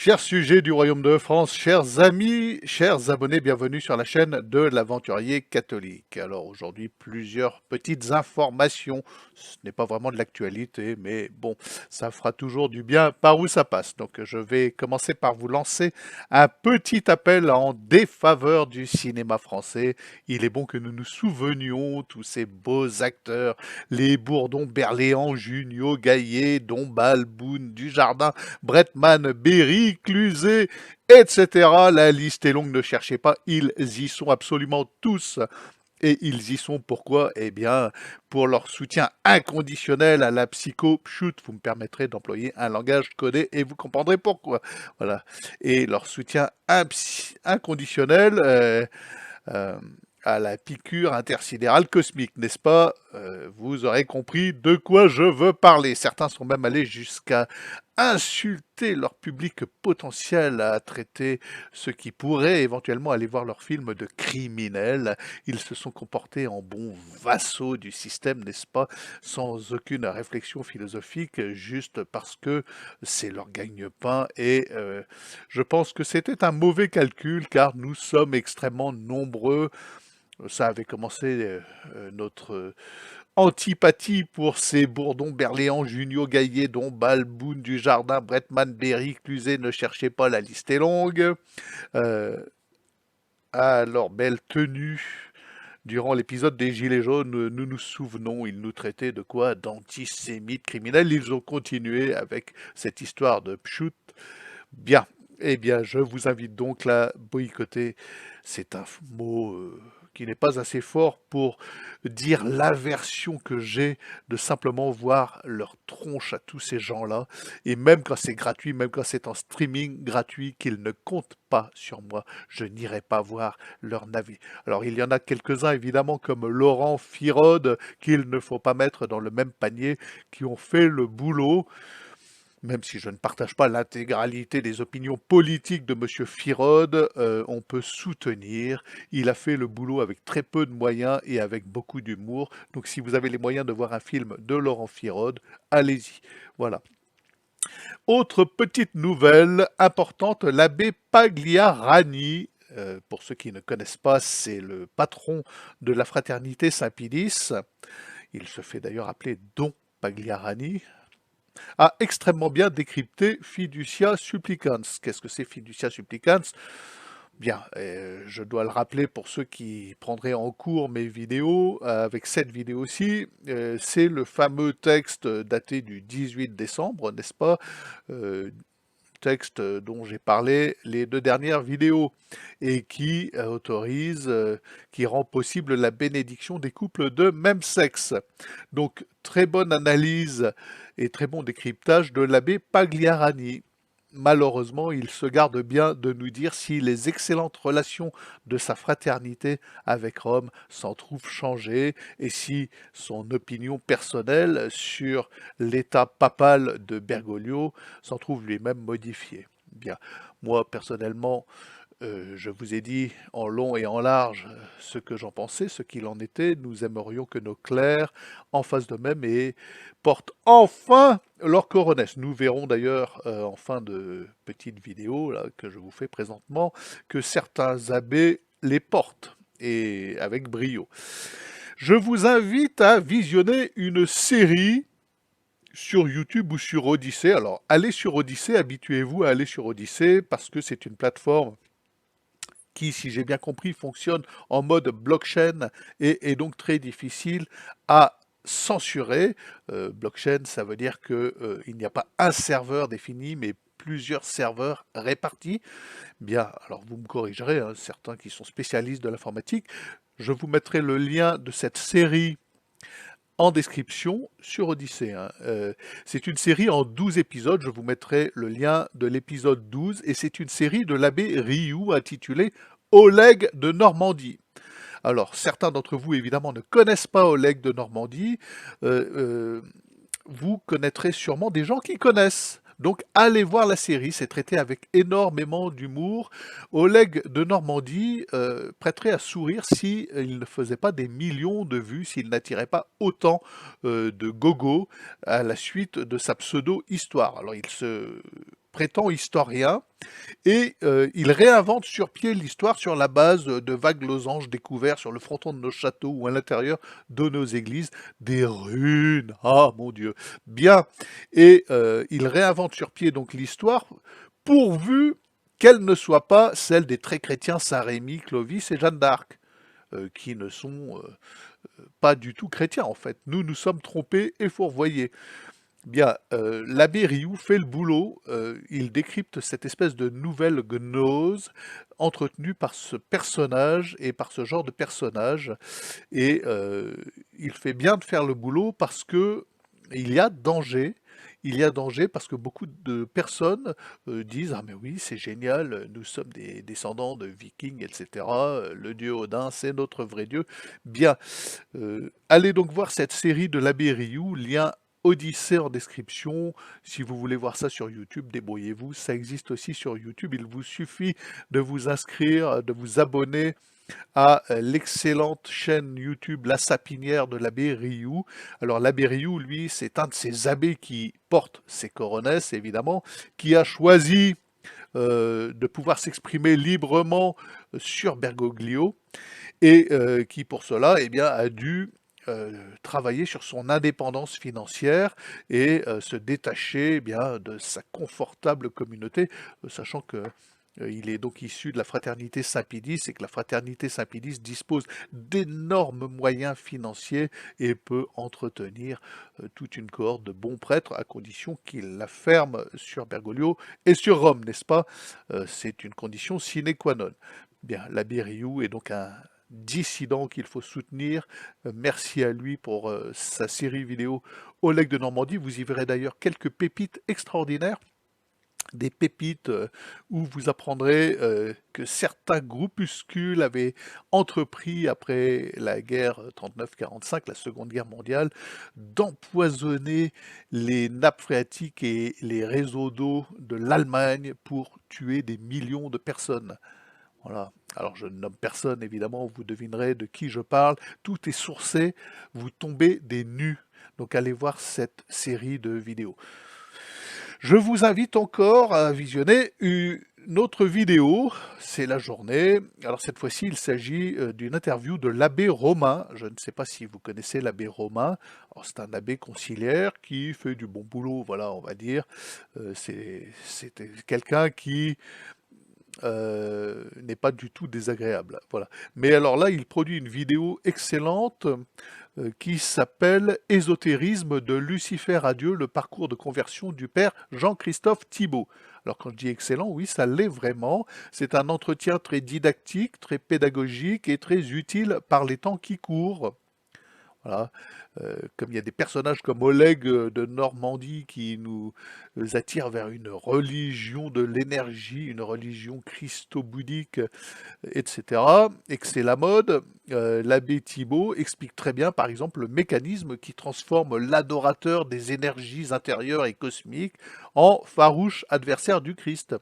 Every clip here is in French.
Chers sujets du Royaume de France, chers amis, chers abonnés, bienvenue sur la chaîne de l'Aventurier Catholique. Alors aujourd'hui, plusieurs petites informations. Ce n'est pas vraiment de l'actualité, mais bon, ça fera toujours du bien par où ça passe. Donc je vais commencer par vous lancer un petit appel en défaveur du cinéma français. Il est bon que nous nous souvenions, tous ces beaux acteurs, les Bourdon, Berléand, Junio, Gaillet, Dombal, Boone, Dujardin, Bretman, Berry, Cluzet, etc. La liste est longue, ne cherchez pas, ils y sont absolument tous. Et ils y sont pourquoi? Eh bien, pour leur soutien inconditionnel à la psycho shoot, vous me permettrez d'employer un langage codé et vous comprendrez pourquoi. Voilà. Et leur soutien inconditionnel euh, à la piqûre intersidérale cosmique, n'est-ce pas? Vous aurez compris de quoi je veux parler. Certains sont même allés jusqu'à insulter leur public potentiel, à traiter ceux qui pourraient éventuellement aller voir leur film de criminels. Ils se sont comportés en bons vassaux du système, n'est-ce pas? Sans aucune réflexion philosophique, juste parce que c'est leur gagne-pain. Et je pense que c'était un mauvais calcul, car nous sommes extrêmement nombreux. Ça avait commencé notre antipathie pour ces Bourdon, Berléand, Junio, Gaillet, Dombal, Boone, Dujardin, Bretman, Berry, Cluzet, ne cherchez pas, la liste est longue. Euh, alors, belle tenue. Durant l'épisode des Gilets jaunes, nous nous souvenons, ils nous traitaient de quoi? D'antisémites criminels. Ils ont continué avec cette histoire de pchout. Bien. Eh bien, je vous invite donc à boycotter. C'est un mot qui n'est pas assez fort pour dire l'aversion que j'ai de simplement voir leur tronche à tous ces gens-là. Et même quand c'est gratuit, même quand c'est en streaming gratuit, qu'ils ne comptent pas sur moi, je n'irai pas voir leur navire. Alors il y en a quelques-uns évidemment comme Laurent Firode, qu'il ne faut pas mettre dans le même panier, qui ont fait le boulot. Même si je ne partage pas l'intégralité des opinions politiques de M. Firode, on peut soutenir. Il a fait le boulot avec très peu de moyens et avec beaucoup d'humour. Donc si vous avez les moyens de voir un film de Laurent Firode, allez-y. Voilà. Autre petite nouvelle importante, l'abbé Pagliarani, pour ceux qui ne connaissent pas, c'est le patron de la fraternité Saint-Pilice. Il se fait d'ailleurs appeler Don Pagliarani, a extrêmement bien décrypté Fiducia Supplicans. Qu'est-ce que c'est Fiducia Supplicans? Bien, je dois le rappeler pour ceux qui prendraient en cours mes vidéos, avec cette vidéo-ci, c'est le fameux texte daté du 18 décembre, n'est-ce pas? Texte dont j'ai parlé les deux dernières vidéos et qui autorise, qui rend possible la bénédiction des couples de même sexe. Donc très bonne analyse et très bon décryptage de l'abbé Pagliarani. Malheureusement, il se garde bien de nous dire si les excellentes relations de sa fraternité avec Rome s'en trouvent changées et si son opinion personnelle sur l'état papal de Bergoglio s'en trouve lui-même modifiée. Bien, moi personnellement, je vous ai dit en long et en large ce que j'en pensais, ce qu'il en était. Nous aimerions que nos clercs en fassent de même et portent enfin leur coronesse. Nous verrons d'ailleurs en fin de petite vidéo là, que je vous fais présentement que certains abbés les portent et avec brio. Je vous invite à visionner une série sur YouTube ou sur Odyssée. Alors, allez sur Odyssée, habituez-vous à aller sur Odyssée parce que c'est une plateforme qui, si j'ai bien compris, fonctionne en mode blockchain et est donc très difficile à censurer. Blockchain, ça veut dire qu'il n'y a pas un serveur défini, mais plusieurs serveurs répartis. Bien, alors vous me corrigerez, hein, certains qui sont spécialistes de l'informatique, je vous mettrai le lien de cette série en description sur Odyssée. Hein. C'est une série en 12 épisodes, je vous mettrai le lien de l'épisode 12, et c'est une série de l'abbé Rioux intitulée Oleg de Normandie. Alors, certains d'entre vous, évidemment, ne connaissent pas Oleg de Normandie. Vous connaîtrez sûrement des gens qui connaissent. Donc allez voir la série, c'est traité avec énormément d'humour. Oleg de Normandie prêterait à sourire si il ne faisait pas des millions de vues, s'il n'attirait pas autant de gogo à la suite de sa pseudo-histoire. Alors il se prétend historien, et il réinvente sur pied l'histoire sur la base de vagues losanges découverts sur le fronton de nos châteaux ou à l'intérieur de nos églises, des runes. Ah mon Dieu, bien. Et il réinvente sur pied donc l'histoire, pourvu qu'elle ne soit pas celle des très chrétiens Saint-Rémy, Clovis et Jeanne d'Arc, qui ne sont pas du tout chrétiens en fait. Nous nous sommes trompés et fourvoyés. Bien, l'abbé Rioux fait le boulot, il décrypte cette espèce de nouvelle gnose entretenue par ce personnage et par ce genre de personnage, et il fait bien de faire le boulot parce que il y a danger. Il y a danger parce que beaucoup de personnes disent: «Ah mais oui, c'est génial, nous sommes des descendants de Vikings, etc. Le dieu Odin, c'est notre vrai dieu». Bien, allez donc voir cette série de l'abbé Rioux, lien Odyssée en description. Si vous voulez voir ça sur YouTube, débrouillez-vous, ça existe aussi sur YouTube. Il vous suffit de vous inscrire, de vous abonner à l'excellente chaîne YouTube La Sapinière de l'abbé Rioux. Alors l'abbé Rioux, lui, c'est un de ces abbés qui porte ses coronesses, évidemment, qui a choisi de pouvoir s'exprimer librement sur Bergoglio, et qui pour cela eh bien, a dû travailler sur son indépendance financière et se détacher eh bien, de sa confortable communauté, sachant que il est donc issu de la fraternité Saint-Pédis et que la fraternité Saint-Pédis dispose d'énormes moyens financiers et peut entretenir toute une cohorte de bons prêtres à condition qu'il la ferme sur Bergoglio et sur Rome, n'est-ce pas? C'est une condition sine qua non. Bien, l'abbé Rioux est donc un dissident qu'il faut soutenir. Merci à lui pour sa série vidéo Oleg de Normandie. Vous y verrez d'ailleurs quelques pépites extraordinaires, des pépites où vous apprendrez que certains groupuscules avaient entrepris après la guerre 39-45, la Seconde Guerre mondiale, d'empoisonner les nappes phréatiques et les réseaux d'eau de l'Allemagne pour tuer des millions de personnes. Voilà. Alors je ne nomme personne, évidemment, vous devinerez de qui je parle. Tout est sourcé, vous tombez des nues. Donc allez voir cette série de vidéos. Je vous invite encore à visionner une autre vidéo, c'est la journée. Alors cette fois-ci, il s'agit d'une interview de l'abbé Romain. Je ne sais pas si vous connaissez l'abbé Romain. C'est un abbé conciliaire qui fait du bon boulot, voilà, on va dire. C'est quelqu'un qui n'est pas du tout désagréable. Voilà. Mais alors là, il produit une vidéo excellente qui s'appelle Ésotérisme de Lucifer à Dieu, le parcours de conversion du père Jean-Christophe Thibault. Alors quand je dis excellent, oui, ça l'est vraiment. C'est un entretien très didactique, très pédagogique et très utile par les temps qui courent. Voilà. Comme il y a des personnages comme Oleg de Normandie qui nous attirent vers une religion de l'énergie, une religion christo-bouddhique, etc., et que c'est la mode, l'abbé Thibault explique très bien, par exemple, le mécanisme qui transforme l'adorateur des énergies intérieures et cosmiques en farouche adversaire du Christ.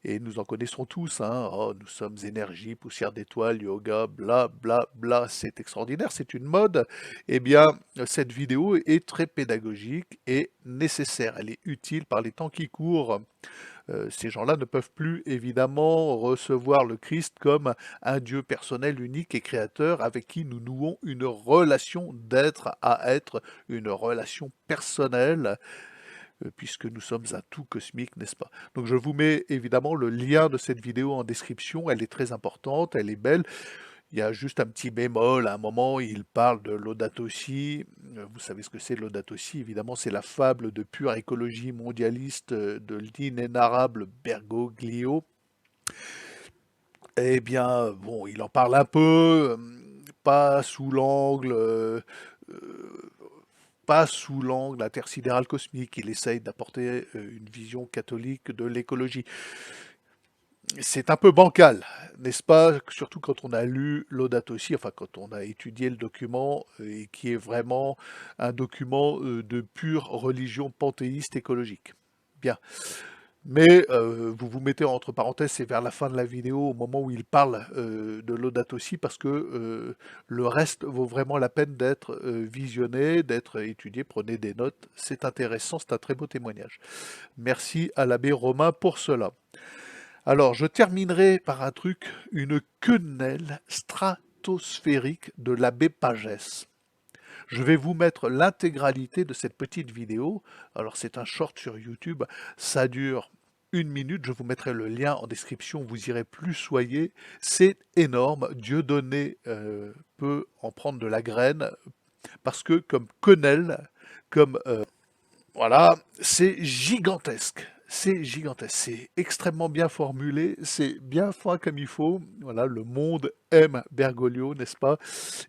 Et nous en connaissons tous, hein. Oh, nous sommes énergie, poussière d'étoiles, yoga, bla bla bla, c'est extraordinaire, c'est une mode. Eh bien, cette vidéo est très pédagogique et nécessaire, elle est utile par les temps qui courent. Ces gens-là ne peuvent plus évidemment recevoir le Christ comme un Dieu personnel, unique et créateur avec qui nous nouons une relation d'être à être, une relation personnelle, puisque nous sommes un tout cosmique, n'est-ce pas? Donc je vous mets évidemment le lien de cette vidéo en description, elle est très importante, elle est belle. Il y a juste un petit bémol, à un moment il parle de Laudato Si. Vous savez ce que c'est Laudato Si, évidemment c'est la fable de pure écologie mondialiste de l'inénarrable Bergoglio. Eh bien, bon, il en parle un peu, pas sous l'angle pas sous l'angle intersidéral cosmique, il essaye d'apporter une vision catholique de l'écologie. C'est un peu bancal, n'est-ce pas? Surtout quand on a lu Laudato Si, enfin quand on a étudié le document, et qui est vraiment un document de pure religion panthéiste écologique. Bien. Mais vous vous mettez entre parenthèses, c'est vers la fin de la vidéo, au moment où il parle de Laudato Si, parce que le reste vaut vraiment la peine d'être visionné, d'être étudié. Prenez des notes, c'est intéressant, c'est un très beau témoignage. Merci à l'abbé Romain pour cela. Alors, je terminerai par un truc, une quenelle stratosphérique de l'abbé Pagès. Je vais vous mettre l'intégralité de cette petite vidéo. Alors c'est un short sur YouTube, ça dure 1 minute, je vous mettrai le lien en description, vous irez plus soyez. C'est énorme, Dieudonné peut en prendre de la graine, parce que comme quenelle, comme voilà, c'est gigantesque. C'est gigantesque, c'est extrêmement bien formulé, c'est bien fin comme il faut. Voilà, le monde aime Bergoglio, n'est-ce pas?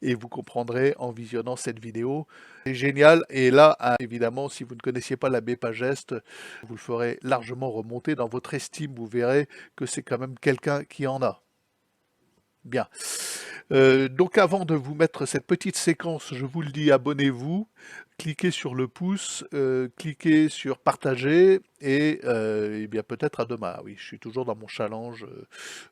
Et vous comprendrez en visionnant cette vidéo. C'est génial. Et là, évidemment, si vous ne connaissiez pas l'abbé Pageste, vous le ferez largement remonter dans votre estime. Vous verrez que c'est quand même quelqu'un qui en a. Bien. Donc avant de vous mettre cette petite séquence, je vous le dis, abonnez-vous, cliquez sur le pouce, cliquez sur partager et bien peut-être à demain. Oui, je suis toujours dans mon challenge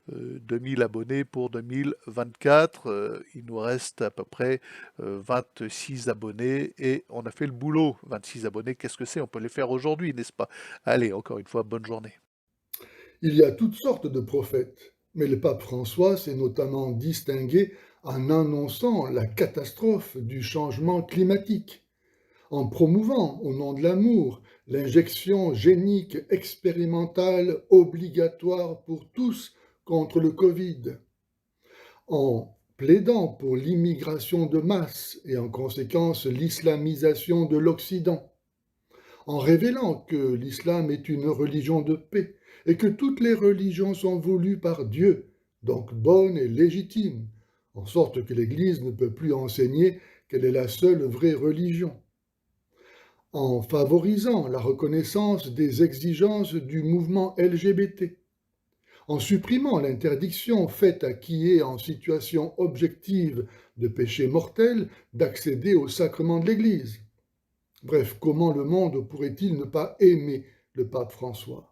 2000 abonnés pour 2024. Il nous reste à peu près 26 abonnés et on a fait le boulot. 26 abonnés, qu'est-ce que c'est? On peut les faire aujourd'hui, n'est-ce pas? Allez, encore une fois, bonne journée. Il y a toutes sortes de prophètes, mais le pape François s'est notamment distingué en annonçant la catastrophe du changement climatique, en promouvant, au nom de l'amour, l'injection génique expérimentale obligatoire pour tous contre le Covid, en plaidant pour l'immigration de masse et en conséquence l'islamisation de l'Occident, en révélant que l'islam est une religion de paix et que toutes les religions sont voulues par Dieu, donc bonnes et légitimes, en sorte que l'Église ne peut plus enseigner qu'elle est la seule vraie religion, en favorisant la reconnaissance des exigences du mouvement LGBT, en supprimant l'interdiction faite à qui est en situation objective de péché mortel d'accéder au sacrement de l'Église. Bref, comment le monde pourrait-il ne pas aimer le pape François?